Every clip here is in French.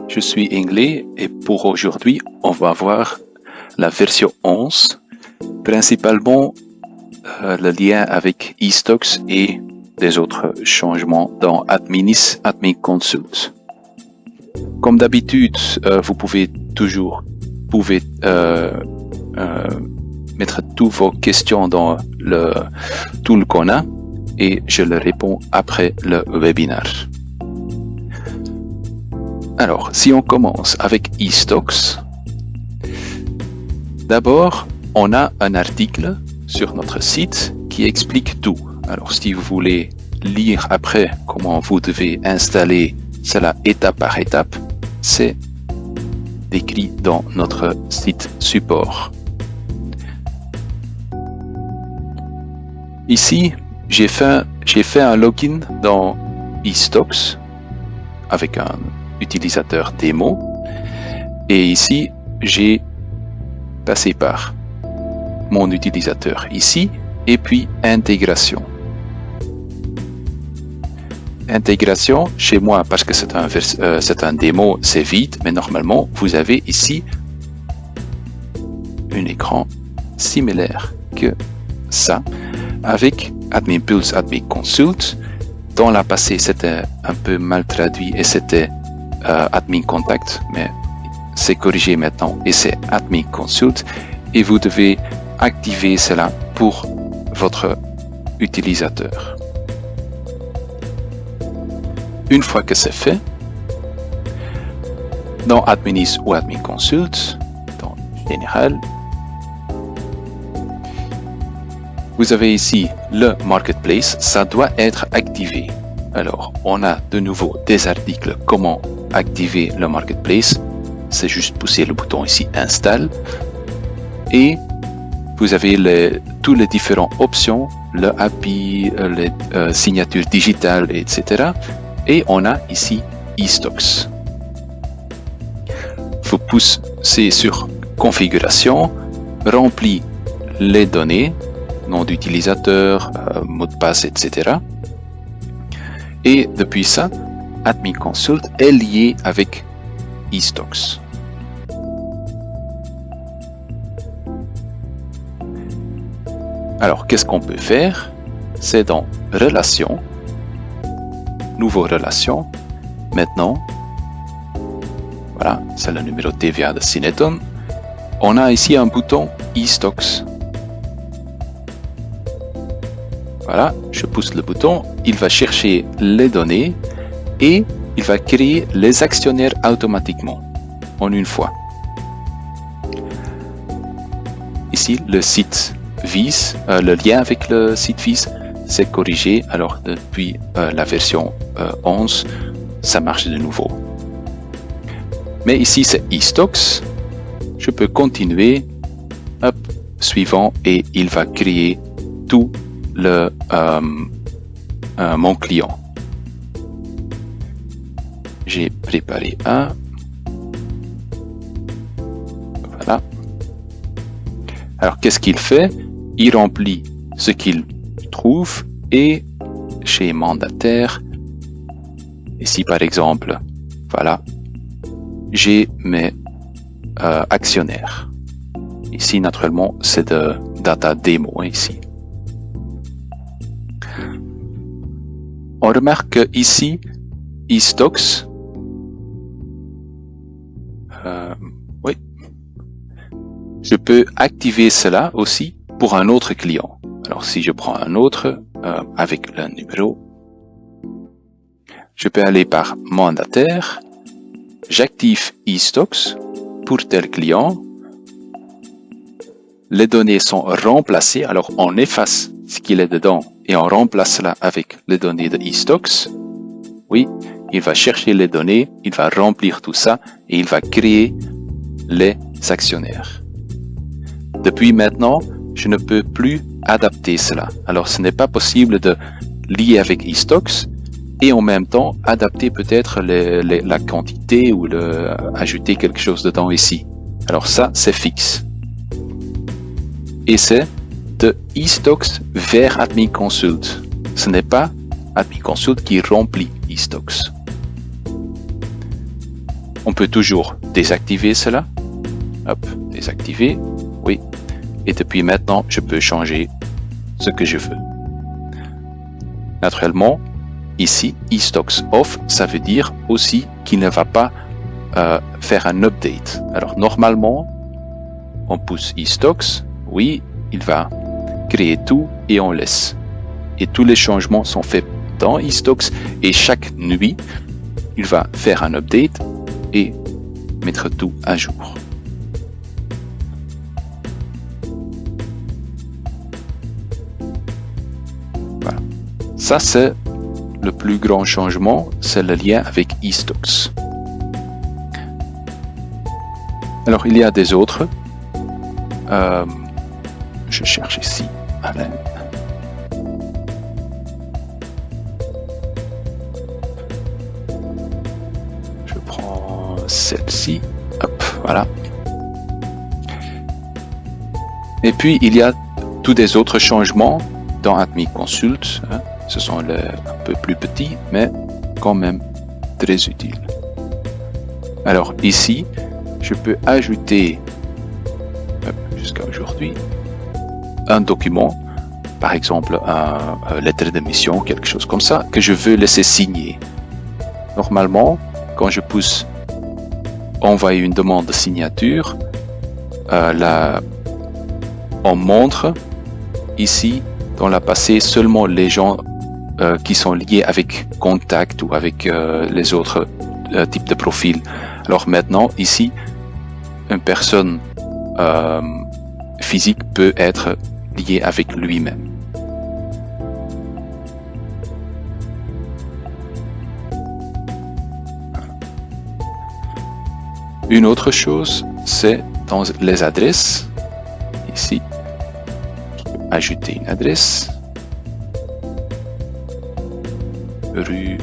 je suis Inglés et pour aujourd'hui, on va voir la version 11, principalement le lien avec eStocks et des autres changements dans Admin Consult. Comme d'habitude, vous pouvez toujours mettre toutes vos questions dans le tool qu'on a et je le réponds après le webinaire. Alors, si on commence avec eStocks, d'abord, on a un article sur notre site qui explique tout. Alors, si vous voulez lire après comment vous devez installer cela étape par étape, c'est décrit dans notre site support. Ici, j'ai fait un login dans eStocks avec un utilisateur démo et ici, j'ai passé par mon utilisateur ici et puis intégration. Intégration, chez moi, parce que c'est un démo, c'est vide, mais normalement, vous avez ici un écran similaire que ça, avec Admin Pulse, Admin Consult. Dans la passée, c'était un peu mal traduit et c'était Admin Contact, mais c'est corrigé maintenant et c'est Admin Consult et vous devez activer cela pour votre utilisateur. Une fois que c'est fait, dans Adminis ou Admin Consult, dans Général, vous avez ici le Marketplace, ça doit être activé. Alors, on a de nouveau des articles comment activer le Marketplace. C'est juste pousser le bouton ici Install et vous avez toutes les différentes options, le API, les signatures digitales, etc. Et on a ici eStocks. Vous poussez sur Configuration, remplit les données, nom d'utilisateur, mot de passe, etc. Et depuis ça, Admin Consult est lié avec eStocks. Alors, qu'est-ce qu'on peut faire? C'est dans Relations, Nouveau Relation. Maintenant, voilà, c'est le numéro TVA de Cineton. On a ici un bouton eStocks. Voilà, je pousse le bouton, il va chercher les données et il va créer les actionnaires automatiquement, en une fois. Ici, le site vise, le lien avec le site vise, c'est corrigé. Alors, depuis la version 11, ça marche de nouveau. Mais ici, c'est eStocks. Je peux continuer, hop, suivant, et il va créer tout mon client. J'ai préparé un. Voilà. Alors, qu'est-ce qu'il fait? Il remplit ce qu'il trouve et chez mandataire, ici par exemple, voilà, j'ai mes actionnaires. Ici, naturellement, c'est de data démo ici. On remarque que ici, eStocks, oui, je peux activer cela aussi pour un autre client. Alors, si je prends un autre avec le numéro, je peux aller par mandataire, j'active eStocks pour tel client. Les données sont remplacées, alors on efface ce qu'il est dedans et on remplace cela avec les données de eStocks. Oui, il va chercher les données, il va remplir tout ça et il va créer les actionnaires. Depuis maintenant, je ne peux plus adapter cela. Alors, ce n'est pas possible de lier avec eStocks et en même temps adapter peut-être la quantité ou ajouter quelque chose dedans ici. Alors ça, c'est fixe. Et c'est de eStocks vers Admin Consult. Ce n'est pas Admin Consult qui remplit eStocks. On peut toujours désactiver cela. Hop, désactiver, oui. Et depuis maintenant, je peux changer ce que je veux. Naturellement, ici, eStocks off, ça veut dire aussi qu'il ne va pas faire un update. Alors normalement, on pousse eStocks, oui, il va créer tout et on laisse. Et tous les changements sont faits dans eStocks et chaque nuit, il va faire un update et mettre tout à jour. Voilà. Ça, c'est le plus grand changement, c'est le lien avec eStocks. Alors, il y a des autres. Je cherche ici. Alain. Je prends celle-ci. Hop, voilà. Et puis, il y a tous des autres changements dans Admin Consult. Hein. Ce sont un peu plus petits, mais quand même très utiles. Alors ici, je peux ajouter, jusqu'à aujourd'hui, un document, par exemple une lettre de mission, quelque chose comme ça, que je veux laisser signer. Normalement, quand je pousse envoyer une demande de signature, on montre ici dans la passée seulement les gens qui sont liés avec Contact ou avec les autres types de profils. Alors maintenant, ici, une personne physique peut être liée avec lui-même. Une autre chose, c'est dans les adresses. Ici, je peux ajouter une adresse. Rue.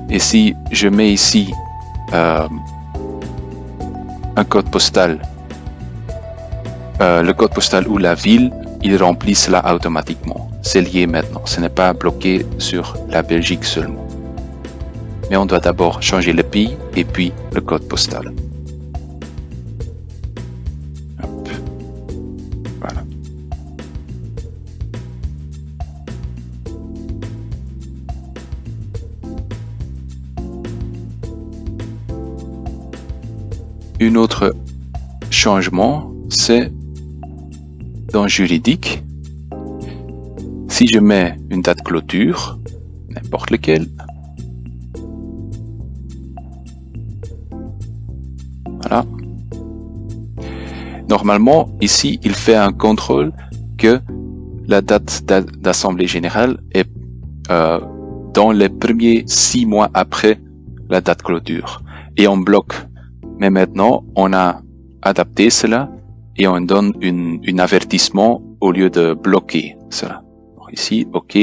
Et si je mets ici un code postal, le code postal ou la ville, il remplit cela automatiquement. C'est lié maintenant. Ce n'est pas bloqué sur la Belgique seulement. Mais on doit d'abord changer le pays et puis le code postal. Hop. Voilà. Un autre changement, c'est dans juridique. Si je mets une date clôture, n'importe lequel, voilà. Normalement, ici, il fait un contrôle que la date d'assemblée générale est dans les premiers 6 mois après la date clôture. Et on bloque. Mais maintenant, on a adapté cela et on donne un avertissement au lieu de bloquer cela. Donc ici, OK.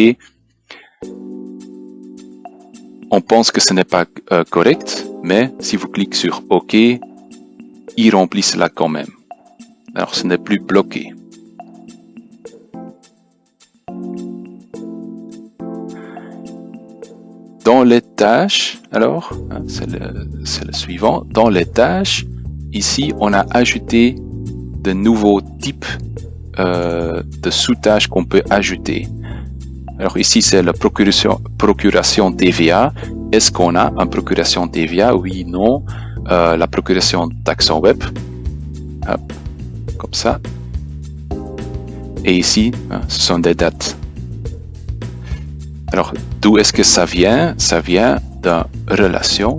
On pense que ce n'est pas correct, mais si vous cliquez sur OK, il remplit cela quand même. Alors, ce n'est plus bloqué. Dans les tâches, alors, hein, c'est le suivant. Dans les tâches, ici, on a ajouté de nouveaux types de sous-tâches qu'on peut ajouter. Alors ici, c'est la procuration TVA. Est-ce qu'on a une procuration TVA? Oui, non. La procuration d'accent web. Hop, comme ça. Et ici, hein, ce sont des dates. Alors, d'où est-ce que ça vient? Ça vient d'une relation,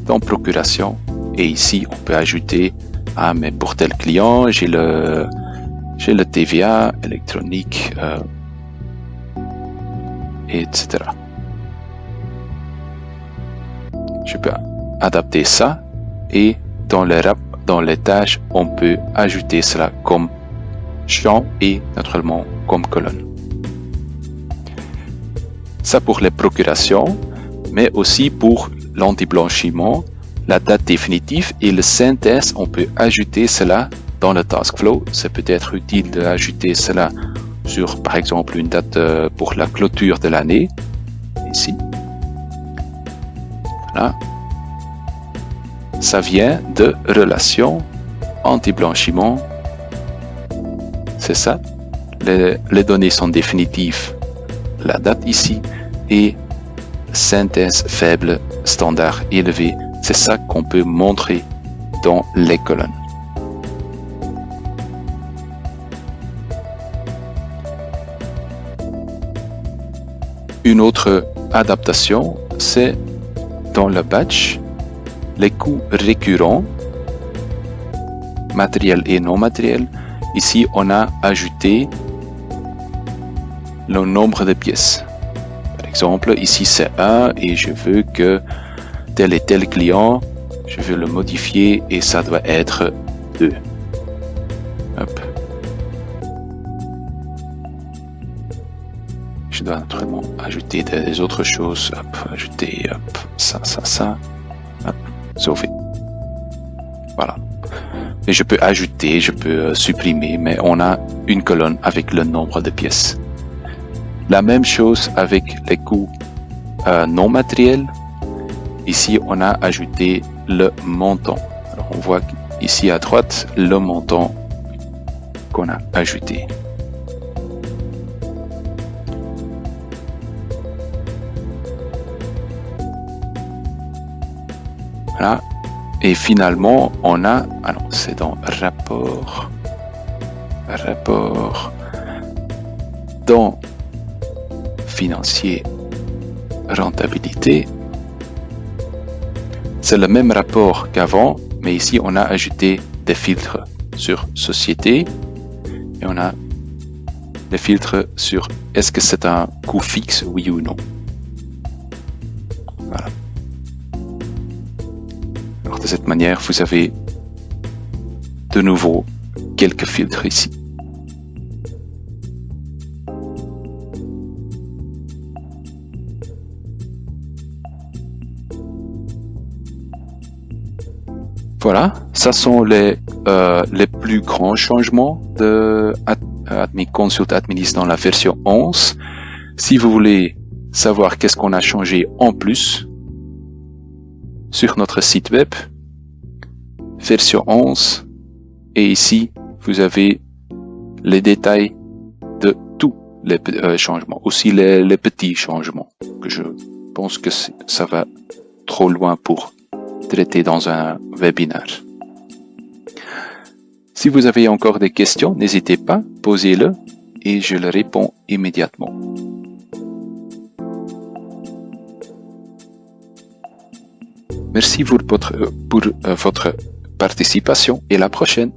dans procuration. Et ici, on peut ajouter, ah, mais pour tel client, j'ai le TVA électronique, etc. Je peux adapter ça et dans les tâches, on peut ajouter cela comme champ et naturellement comme colonne. Ça pour les procurations, mais aussi pour l'anti-blanchiment, la date définitive et le synthèse, on peut ajouter cela dans le task flow. C'est peut-être utile d'ajouter cela sur, par exemple, une date pour la clôture de l'année. ici. Voilà. Ça vient de relation anti-blanchiment. C'est ça. Les données sont définitives. La date ici et synthèse faible, standard élevé. C'est ça qu'on peut montrer dans les colonnes. Une autre adaptation, c'est dans le batch, les coûts récurrents, matériel et non matériel. Ici, on a ajouté le nombre de pièces. Par exemple, ici c'est 1 et je veux que tel et tel client, je veux le modifier et ça doit être 2. Hop. Je dois naturellement ajouter des autres choses. Hop, ajouter hop, ça. Hop, sauver. Voilà. Et je peux ajouter, je peux supprimer, mais on a une colonne avec le nombre de pièces. La même chose avec les coûts non matériels. Ici, on a ajouté le montant. Alors, on voit ici à droite le montant qu'on a ajouté. Voilà. Et finalement, on a, alors c'est dans rapport, dans financier, rentabilité. C'est le même rapport qu'avant, mais ici on a ajouté des filtres sur société et on a des filtres sur est-ce que c'est un coût fixe, oui ou non. Voilà. Alors de cette manière, vous avez de nouveau quelques filtres ici. Voilà, ça sont les plus grands changements de Consult Adminis dans la version 11. Si vous voulez savoir qu'est-ce qu'on a changé en plus, sur notre site web, version 11, et ici, vous avez les détails de tous les changements, aussi les petits changements, que je pense que ça va trop loin pour traiter dans un webinaire. Si vous avez encore des questions, n'hésitez pas, posez-le et je le réponds immédiatement. Merci pour votre participation et à la prochaine.